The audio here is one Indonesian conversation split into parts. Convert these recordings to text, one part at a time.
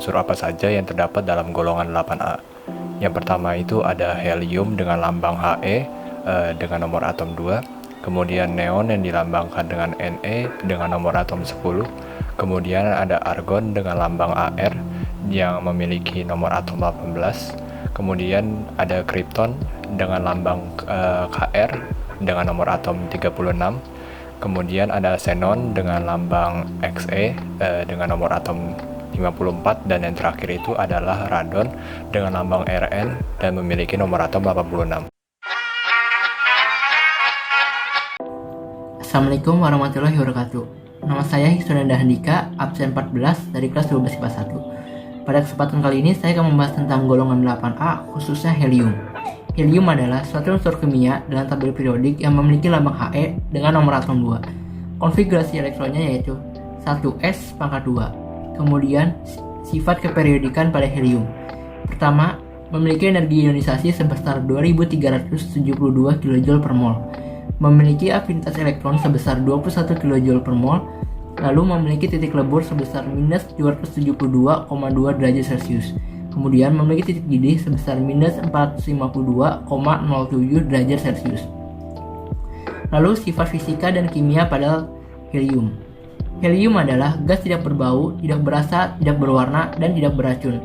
unsur apa saja yang terdapat dalam golongan 8A. Yang pertama itu ada helium dengan lambang He dengan nomor atom 2, kemudian neon yang dilambangkan dengan Ne dengan nomor atom 10, kemudian ada argon dengan lambang Ar yang memiliki nomor atom 18, kemudian ada krypton dengan lambang Kr dengan nomor atom 36, kemudian ada xenon dengan lambang Xe dengan nomor atom 54, dan yang terakhir itu adalah radon dengan lambang Rn dan memiliki nomor atom 86. Assalamualaikum warahmatullahi wabarakatuh. Nama saya Hiswananda Handika, absen 14 dari kelas 12 IPA 1. Pada kesempatan kali ini saya akan membahas tentang golongan 8A, khususnya helium. Helium adalah suatu unsur kimia dalam tabel periodik yang memiliki lambang He dengan nomor atom 2. Konfigurasi elektronnya yaitu 1s pangkat 2. Kemudian, sifat keperiodikan pada helium. Pertama, memiliki energi ionisasi sebesar 2372 kJ per mol. Memiliki afinitas elektron sebesar 21 kJ per mol, lalu memiliki titik lebur sebesar minus 272,2 derajat Celcius. Kemudian memiliki titik didih sebesar minus 452,07 derajat Celcius. Lalu sifat fisika dan kimia pada helium. Helium adalah gas tidak berbau, tidak berasa, tidak berwarna, dan tidak beracun.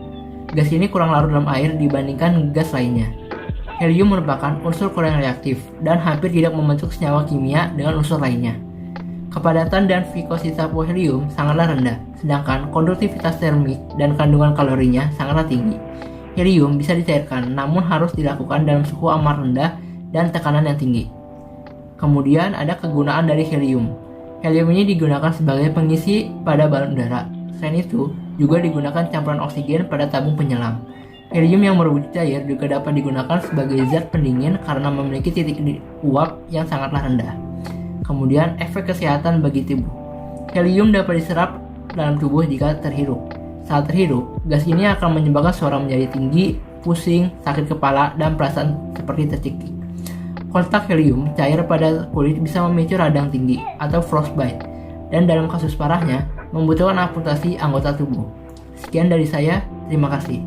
Gas ini kurang larut dalam air dibandingkan gas lainnya. Helium merupakan unsur kurang reaktif dan hampir tidak membentuk senyawa kimia dengan unsur lainnya. Kepadatan dan vikositas helium sangatlah rendah, sedangkan konduktivitas termik dan kandungan kalorinya sangatlah tinggi. Helium bisa dicairkan, namun harus dilakukan dalam suhu amat rendah dan tekanan yang tinggi. Kemudian ada kegunaan dari helium. Helium ini digunakan sebagai pengisi pada balon udara. Selain itu, juga digunakan campuran oksigen pada tabung penyelam. Helium yang berwujud cair juga dapat digunakan sebagai zat pendingin karena memiliki titik uap yang sangatlah rendah. Kemudian, efek kesehatan bagi tubuh. Helium dapat diserap dalam tubuh jika terhirup. Saat terhirup, gas ini akan menyebabkan suara menjadi tinggi, pusing, sakit kepala, dan perasaan seperti tercekik. Kontak helium cair pada kulit bisa memicu radang tinggi atau frostbite, dan dalam kasus parahnya, membutuhkan amputasi anggota tubuh. Sekian dari saya, terima kasih.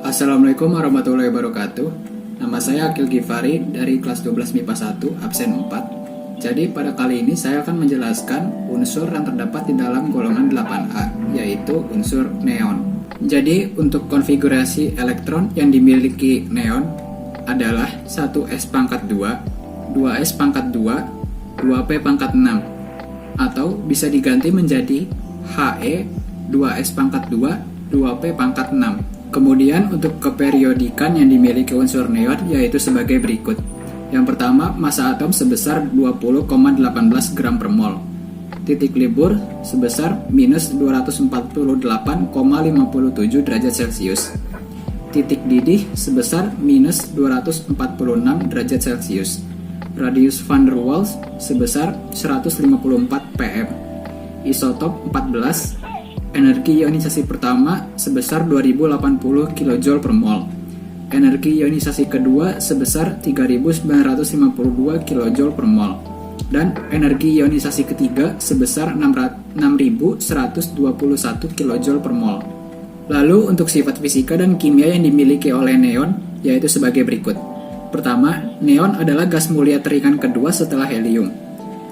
Assalamualaikum warahmatullahi wabarakatuh. Nama saya Akil Gifari dari kelas 12 MIPA 1, absen 4. Jadi pada kali ini saya akan menjelaskan unsur yang terdapat di dalam golongan 8A, yaitu unsur neon. Jadi untuk konfigurasi elektron yang dimiliki neon adalah 1s pangkat 2, 2s pangkat 2, 2p pangkat 6, atau bisa diganti menjadi He 2s pangkat 2, 2p pangkat 6. Kemudian untuk keperiodikan yang dimiliki unsur neon yaitu sebagai berikut. Yang pertama, massa atom sebesar 20,18 gram per mol. Titik libur sebesar minus 248,57 derajat Celcius. Titik didih sebesar minus 246 derajat Celcius. Radius van der Waals sebesar 154 pm. Isotop 14. Energi ionisasi pertama sebesar 2080 kJ per mol. Energi ionisasi kedua sebesar 3952 kJ per mol. Dan energi ionisasi ketiga sebesar 6121 kJ per mol. Lalu untuk sifat fisika dan kimia yang dimiliki oleh neon yaitu sebagai berikut. Pertama, neon adalah gas mulia teringan kedua setelah helium.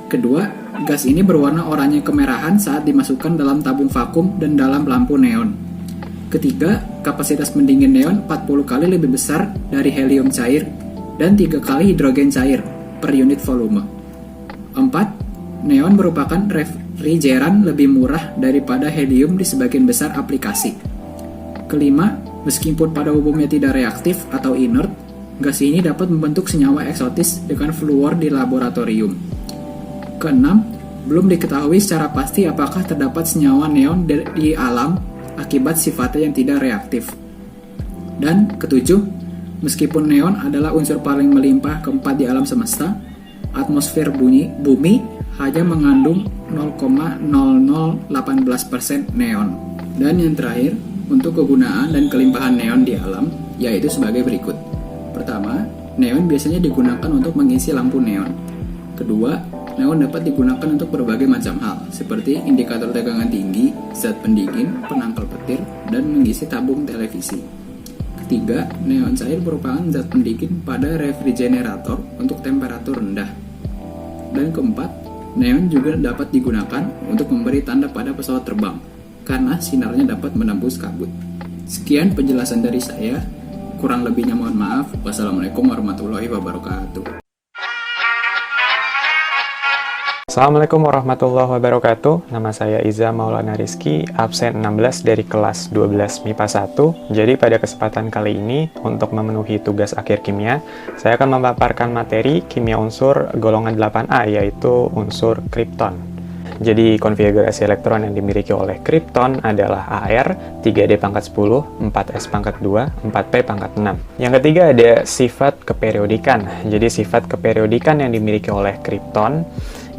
Kedua, gas ini berwarna oranye kemerahan saat dimasukkan dalam tabung vakum dan dalam lampu neon. Ketiga, kapasitas pendingin neon 40 kali lebih besar dari helium cair dan 3 kali hidrogen cair per unit volume. 4. Neon merupakan refrigeran lebih murah daripada helium di sebagian besar aplikasi. Kelima, meskipun pada umumnya tidak reaktif atau inert, gas ini dapat membentuk senyawa eksotis dengan fluor di laboratorium. Keenam, belum diketahui secara pasti apakah terdapat senyawa neon di alam akibat sifatnya yang tidak reaktif. Dan ketujuh, meskipun neon adalah unsur paling melimpah keempat di alam semesta, atmosfer bumi hanya mengandung 0,0018% neon. Dan yang terakhir, untuk kegunaan dan kelimpahan neon di alam, yaitu sebagai berikut. Pertama, neon biasanya digunakan untuk mengisi lampu neon. Kedua, Neon dapat digunakan untuk berbagai macam hal, seperti indikator tegangan tinggi, zat pendingin, penangkal petir, dan mengisi tabung televisi. Ketiga, neon cair merupakan zat pendingin pada refrigerator untuk temperatur rendah. Dan keempat, neon juga dapat digunakan untuk memberi tanda pada pesawat terbang, karena sinarnya dapat menembus kabut. Sekian penjelasan dari saya, kurang lebihnya mohon maaf. Wassalamualaikum warahmatullahi wabarakatuh. Assalamualaikum warahmatullahi wabarakatuh. Nama saya Iza Maulana Rizky, absen 16 dari kelas 12 MIPA 1. Jadi pada kesempatan kali ini, untuk memenuhi tugas akhir kimia, saya akan memaparkan materi kimia unsur golongan 8A, yaitu unsur kripton. Jadi konfigurasi elektron yang dimiliki oleh kripton adalah Ar, 3D pangkat 10, 4S pangkat 2, 4P pangkat 6. Yang ketiga ada sifat keperiodikan. Jadi sifat keperiodikan yang dimiliki oleh kripton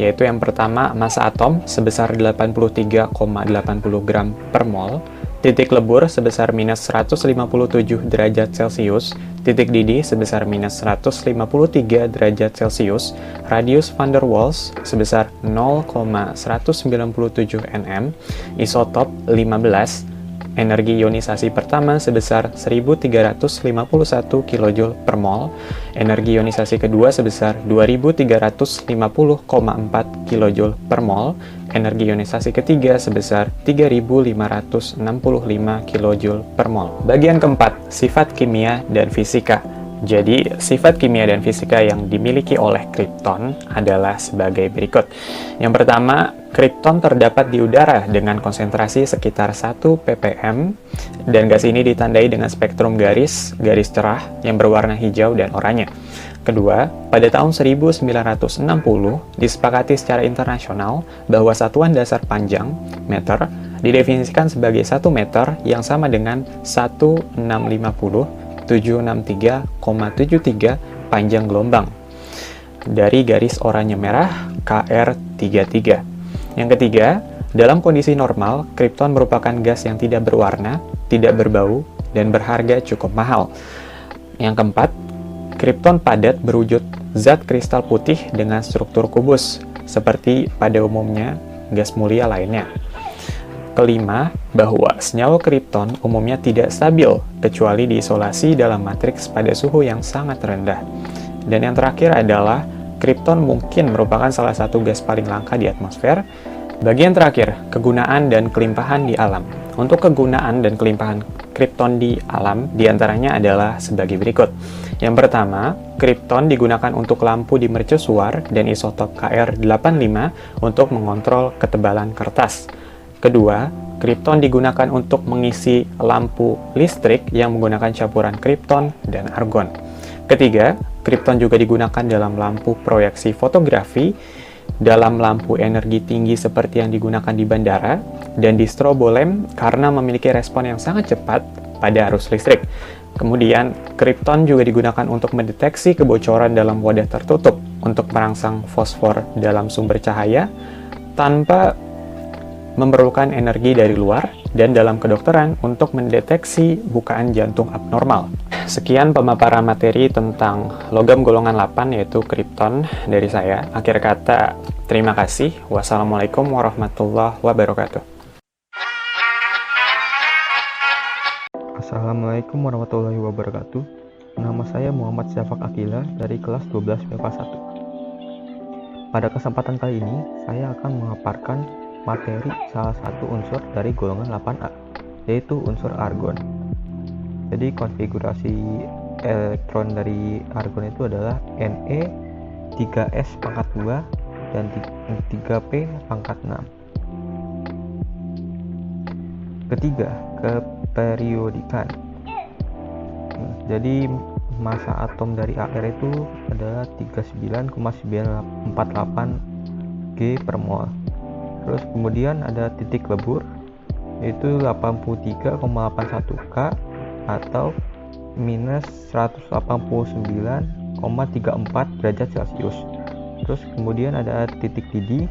yaitu yang pertama massa atom sebesar 83,80 gram per mol, titik lebur sebesar minus 157 derajat Celcius, titik didih sebesar minus 153 derajat Celcius, radius van der Waals sebesar 0,197 nm, isotop 15, energi ionisasi pertama sebesar 1351 kJ per mol, energi ionisasi kedua sebesar 2350,4 kJ per mol, energi ionisasi ketiga sebesar 3565 kJ per mol. Bagian keempat, sifat kimia dan fisika. Jadi, sifat kimia dan fisika yang dimiliki oleh kripton adalah sebagai berikut. Yang pertama, kripton terdapat di udara dengan konsentrasi sekitar 1 ppm, dan gas ini ditandai dengan spektrum garis cerah yang berwarna hijau dan oranye. Kedua, pada tahun 1960 disepakati secara internasional bahwa satuan dasar panjang, meter, didefinisikan sebagai 1 meter yang sama dengan 763,73 panjang gelombang dari garis oranye merah KR33. Yang ketiga, dalam kondisi normal, kripton merupakan gas yang tidak berwarna, tidak berbau, dan berharga cukup mahal. Yang keempat, kripton padat berwujud zat kristal putih dengan struktur kubus, seperti pada umumnya gas mulia lainnya. Kelima, bahwa senyawa kripton umumnya tidak stabil kecuali diisolasi dalam matriks pada suhu yang sangat rendah. Dan yang terakhir adalah kripton mungkin merupakan salah satu gas paling langka di atmosfer. Bagian terakhir, kegunaan dan kelimpahan di alam. Untuk kegunaan dan kelimpahan kripton di alam diantaranya adalah sebagai berikut. Yang pertama, kripton digunakan untuk lampu di mercusuar dan isotop Kr85 untuk mengontrol ketebalan kertas. Kedua, kripton digunakan untuk mengisi lampu listrik yang menggunakan campuran kripton dan argon. Ketiga, kripton juga digunakan dalam lampu proyeksi fotografi, dalam lampu energi tinggi seperti yang digunakan di bandara, dan di strobolem karena memiliki respon yang sangat cepat pada arus listrik. Kemudian, kripton juga digunakan untuk mendeteksi kebocoran dalam wadah tertutup untuk merangsang fosfor dalam sumber cahaya tanpa memerlukan energi dari luar, dan dalam kedokteran untuk mendeteksi bukaan jantung abnormal. Sekian pemaparan materi tentang logam golongan 8 yaitu kripton dari saya. Akhir kata, terima kasih. Wassalamualaikum warahmatullahi wabarakatuh. Assalamualaikum warahmatullahi wabarakatuh. Nama saya Muhammad Syafaq Akila dari kelas 12 MIPA 1. Pada kesempatan kali ini, saya akan memaparkan materi salah satu unsur dari golongan 8A, yaitu unsur argon. Jadi konfigurasi elektron dari argon itu adalah Ne 3S pangkat 2 dan 3P pangkat 6. Ketiga, keperiodikan. Jadi massa atom dari Ar itu adalah 39,948 G per mol. Terus kemudian ada titik lebur yaitu 83,81 K atau minus 189,34 derajat Celcius. Terus kemudian ada titik didih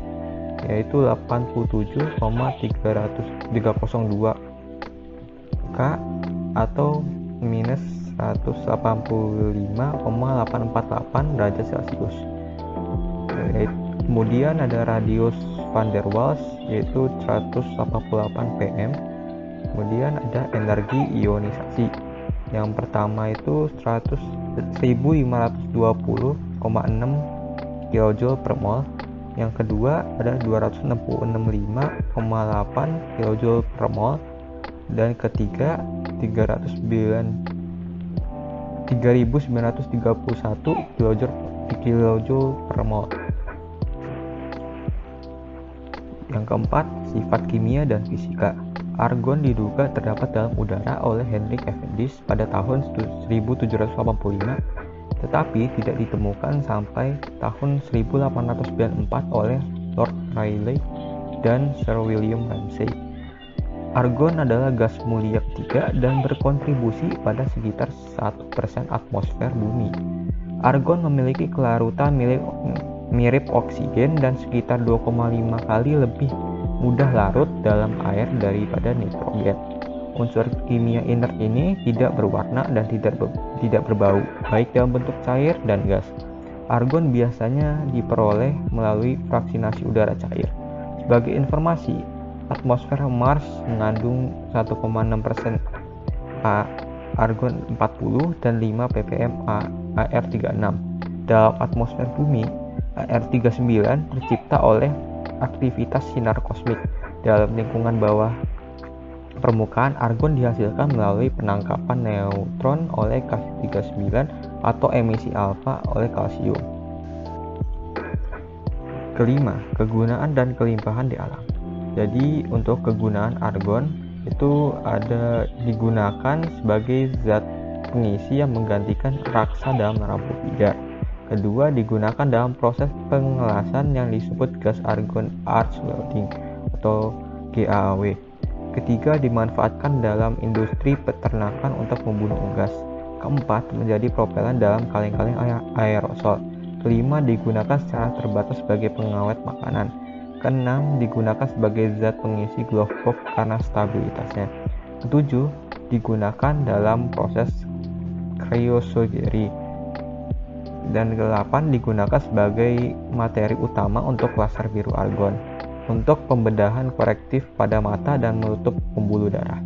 yaitu 87,302 K atau minus 185,848 derajat Celcius. Kemudian ada radius van der Waals yaitu 188 pm. Kemudian ada energi ionisasi. Yang pertama itu 1520,6 kJ per mol. Yang kedua ada 265,8 kJ per mol. Dan ketiga 3931 kJ per mol. Yang keempat, sifat kimia dan fisika. Argon diduga terdapat dalam udara oleh Hendrik Cavendish pada tahun 1785, tetapi tidak ditemukan sampai tahun 1894 oleh Lord Rayleigh dan Sir William Ramsay. Argon adalah gas mulia ketiga dan berkontribusi pada sekitar 1% atmosfer bumi. Argon memiliki kelarutan mirip oksigen dan sekitar 2,5 kali lebih mudah larut dalam air daripada nitrogen. Unsur kimia inert ini tidak berwarna dan tidak berbau, baik dalam bentuk cair dan gas. Argon biasanya diperoleh melalui fraksinasi udara cair. Sebagai informasi, atmosfer Mars mengandung 1,6% argon 40 dan 5 ppm AR36. Dalam atmosfer bumi, AR39 tercipta oleh aktivitas sinar kosmik. Dalam lingkungan bawah permukaan, argon dihasilkan melalui penangkapan neutron oleh K39 atau emisi alfa oleh kalsium. Kelima, kegunaan dan kelimpahan di alam. Jadi untuk kegunaan argon itu ada digunakan sebagai zat pengisi yang menggantikan raksa dalam lampu pijar. Kedua, digunakan dalam proses pengelasan yang disebut gas argon arch welding atau GAW. Ketiga, dimanfaatkan dalam industri peternakan untuk membunuh unggas. Keempat, menjadi propelan dalam kaleng-kaleng aerosol. Kelima, digunakan secara terbatas sebagai pengawet makanan. Keenam, digunakan sebagai zat pengisi glove pop karena stabilitasnya. Ketujuh, digunakan dalam proses cryosurgery. Dan ke-8 digunakan sebagai materi utama untuk laser biru argon untuk pembedahan korektif pada mata dan menutup pembuluh darah.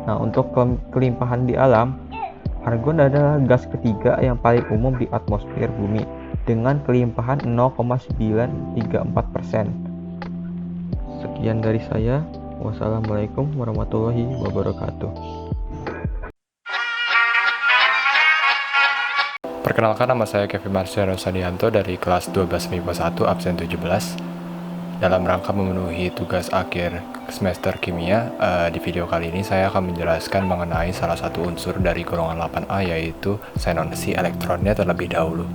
Nah, untuk kelimpahan di alam, argon adalah gas ketiga yang paling umum di atmosfer bumi dengan kelimpahan 0,934%. Sekian dari saya. Wassalamualaikum warahmatullahi wabarakatuh. Perkenalkan, nama saya Kevin Marciano Sadianto dari kelas 12 MIPA 1 absen 17. Dalam rangka memenuhi tugas akhir semester kimia, di video kali ini saya akan menjelaskan mengenai salah satu unsur dari golongan 8A yaitu xenon. Si elektronnya terlebih dahulu.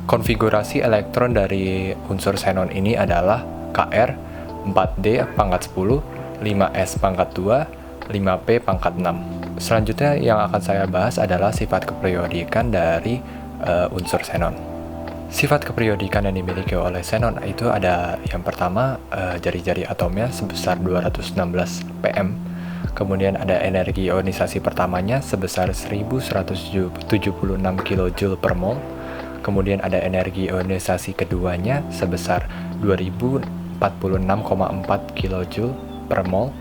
Konfigurasi elektron dari unsur xenon ini adalah Kr 4D pangkat 10, 5S pangkat 2, 5P pangkat 6. Selanjutnya yang akan saya bahas adalah sifat keperiodikan dari unsur xenon. Sifat keperiodikan yang dimiliki oleh xenon itu ada yang pertama, jari-jari atomnya sebesar 216 pm. Kemudian ada energi ionisasi pertamanya sebesar 1176 kJ per mol. Kemudian ada energi ionisasi keduanya sebesar 2046,4 kJ per mol.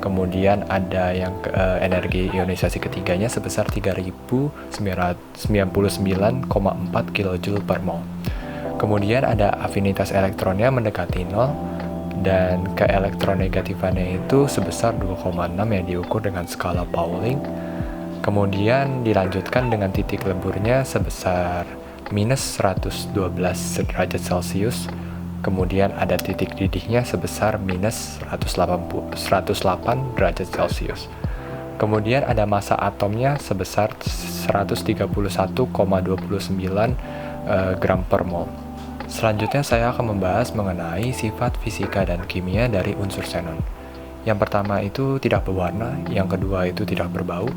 Kemudian ada yang energi ionisasi ketiganya sebesar 3099,4 kJ per mol. Kemudian ada afinitas elektronnya mendekati 0 dan keelektronegatifannya itu sebesar 2,6 yang diukur dengan skala Pauling. Kemudian dilanjutkan dengan titik leburnya sebesar minus 112 derajat Celcius. Kemudian ada titik didihnya sebesar minus 108 derajat Celcius. Kemudian ada massa atomnya sebesar 131,29 gram per mol. Selanjutnya saya akan membahas mengenai sifat fisika dan kimia dari unsur xenon. Yang pertama itu tidak berwarna, yang kedua itu tidak berbau,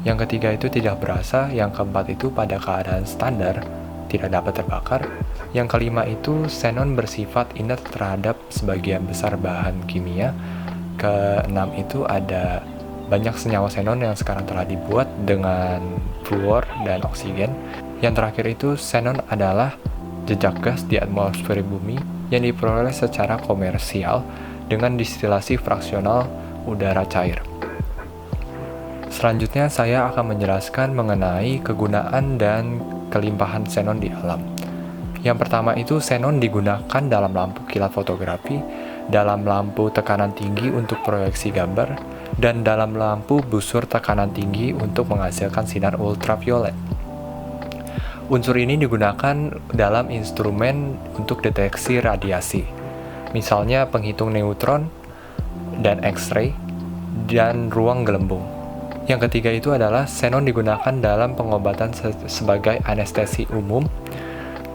yang ketiga itu tidak berasa, yang keempat itu pada keadaan standar tidak dapat terbakar. Yang kelima itu xenon bersifat inert terhadap sebagian besar bahan kimia. Keenam itu ada banyak senyawa xenon yang sekarang telah dibuat dengan fluor dan oksigen. Yang terakhir itu xenon adalah jejak gas di atmosfer bumi yang diperoleh secara komersial dengan distilasi fraksional udara cair. Selanjutnya saya akan menjelaskan mengenai kegunaan dan kelimpahan xenon di alam. Yang pertama itu xenon digunakan dalam lampu kilat fotografi, dalam lampu tekanan tinggi untuk proyeksi gambar, dan dalam lampu busur tekanan tinggi untuk menghasilkan sinar ultraviolet. Unsur ini digunakan dalam instrumen untuk deteksi radiasi, misalnya penghitung neutron dan X-ray, dan ruang gelembung. Yang ketiga itu adalah xenon digunakan dalam pengobatan sebagai anestesi umum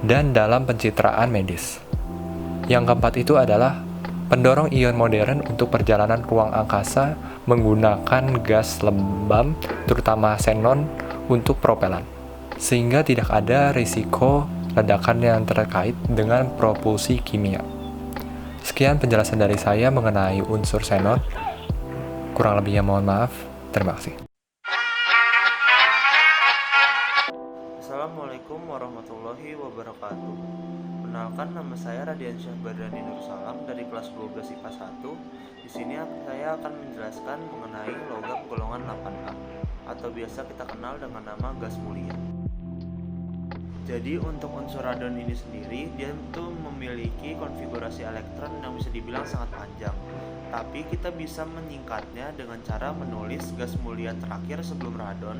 dan dalam pencitraan medis. Yang keempat itu adalah pendorong ion modern untuk perjalanan ruang angkasa menggunakan gas lembab, terutama xenon untuk propelan, sehingga tidak ada risiko ledakan yang terkait dengan propulsi kimia. Sekian penjelasan dari saya mengenai unsur xenon. Kurang lebihnya mohon maaf. Terima kasih. Assalamualaikum warahmatullahi wabarakatuh. Perkenalkan, nama saya Radiansyah Bardani Nursalam dari kelas 12 IPA 1. Di sini saya akan menjelaskan mengenai logam golongan 8A atau biasa kita kenal dengan nama gas mulia. Jadi untuk unsur radon ini sendiri, dia itu memiliki konfigurasi elektron yang bisa dibilang sangat panjang. Tapi kita bisa menyingkatnya dengan cara menulis gas mulia terakhir sebelum radon,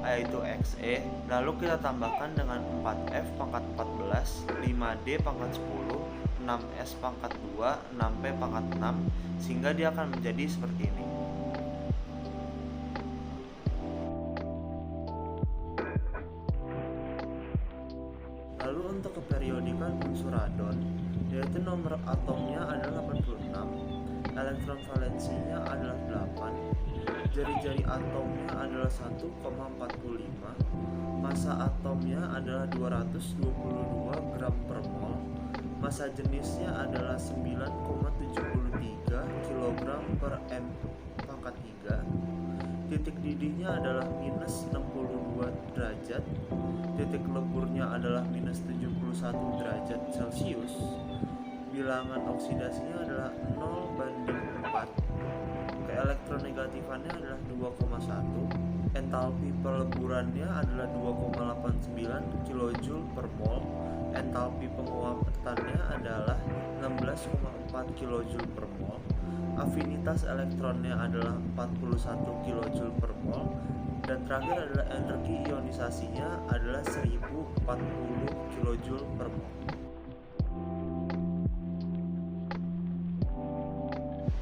yaitu Xe, lalu kita tambahkan dengan 4F pangkat 14, 5D pangkat 10, 6S pangkat 2, 6P pangkat 6, sehingga dia akan menjadi seperti ini. Lalu untuk keperiodikan unsur radon, yaitu nomor atomnya adalah 86, elektron valensinya adalah 8, jari-jari atomnya adalah 1,45, massa atomnya adalah 222 gram per mol, massa jenisnya adalah 9,73 kg per m pangkat 3, titik didihnya adalah minus 62 derajat, titik leburnya adalah minus 71 derajat Celcius, bilangan oksidasinya adalah 0:4, keelektronegatifannya adalah 2,1, entalpi peleburannya adalah 2,89 kJ per mol, entalpi penguatannya adalah 16,4 kJ per mol, afinitas elektronnya adalah 41 kJ per mol, dan terakhir adalah energi ionisasinya adalah 1040 kJ per mol.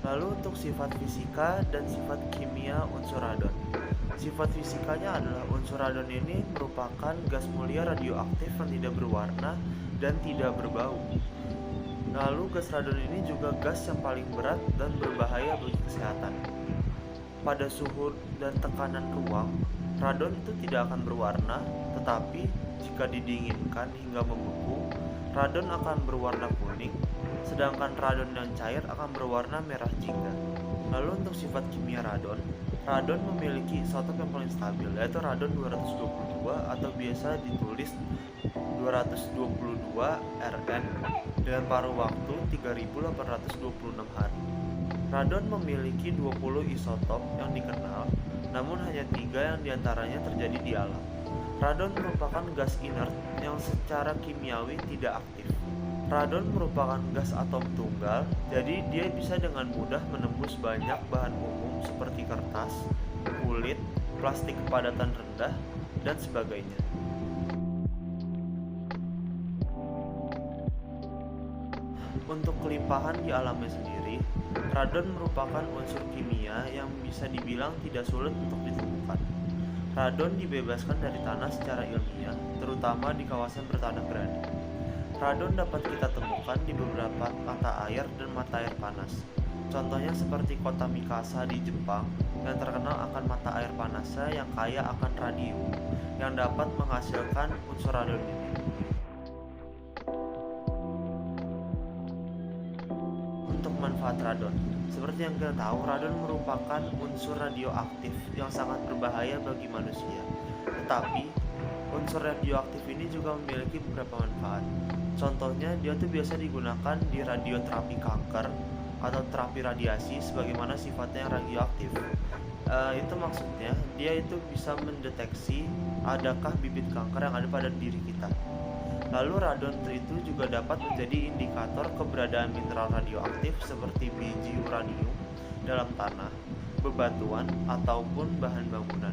Lalu untuk sifat fisika dan sifat kimia unsur radon. Sifat fisikanya adalah unsur radon ini merupakan gas mulia radioaktif yang tidak berwarna dan tidak berbau. Lalu gas radon ini juga gas yang paling berat dan berbahaya bagi kesehatan. Pada suhu dan tekanan ruang, radon itu tidak akan berwarna, tetapi jika didinginkan hingga membeku, radon akan berwarna kuning, sedangkan radon yang cair akan berwarna merah jingga. Lalu untuk sifat kimia radon, radon memiliki isotop yang paling stabil, yaitu radon 222 atau biasa ditulis 222 Rn dengan paruh waktu 3826 hari. Radon memiliki 20 isotop yang dikenal, namun hanya 3 yang diantaranya terjadi di alam. Radon merupakan gas inert yang secara kimiawi tidak aktif. Radon merupakan gas atom tunggal, jadi dia bisa dengan mudah menembus banyak bahan umum seperti kertas, kulit, plastik kepadatan rendah, dan sebagainya. Untuk kelimpahan di alamnya sendiri, radon merupakan unsur kimia yang bisa dibilang tidak sulit untuk ditemukan. Radon dibebaskan dari tanah secara ilmiah, terutama di kawasan bertanah granit. Radon dapat kita temukan di beberapa mata air dan mata air panas. Contohnya seperti kota Mikasa di Jepang yang terkenal akan mata air panasnya yang kaya akan radium yang dapat menghasilkan unsur radon ini. Untuk manfaat radon, seperti yang kita tahu, radon merupakan unsur radioaktif yang sangat berbahaya bagi manusia. Tetapi, unsur radioaktif ini juga memiliki beberapa manfaat. Contohnya, dia tuh biasa digunakan di radioterapi kanker atau terapi radiasi sebagaimana sifatnya yang radioaktif. Itu maksudnya dia itu bisa mendeteksi adakah bibit kanker yang ada pada diri kita. Lalu radon itu juga dapat menjadi indikator keberadaan mineral radioaktif seperti biji uranium dalam tanah, bebatuan, ataupun bahan bangunan.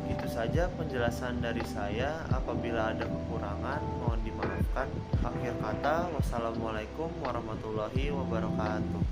Itu saja penjelasan dari saya. Apabila ada kekurangan, mohon dimaafkan. Akhir kata, wassalamualaikum warahmatullahi wabarakatuh.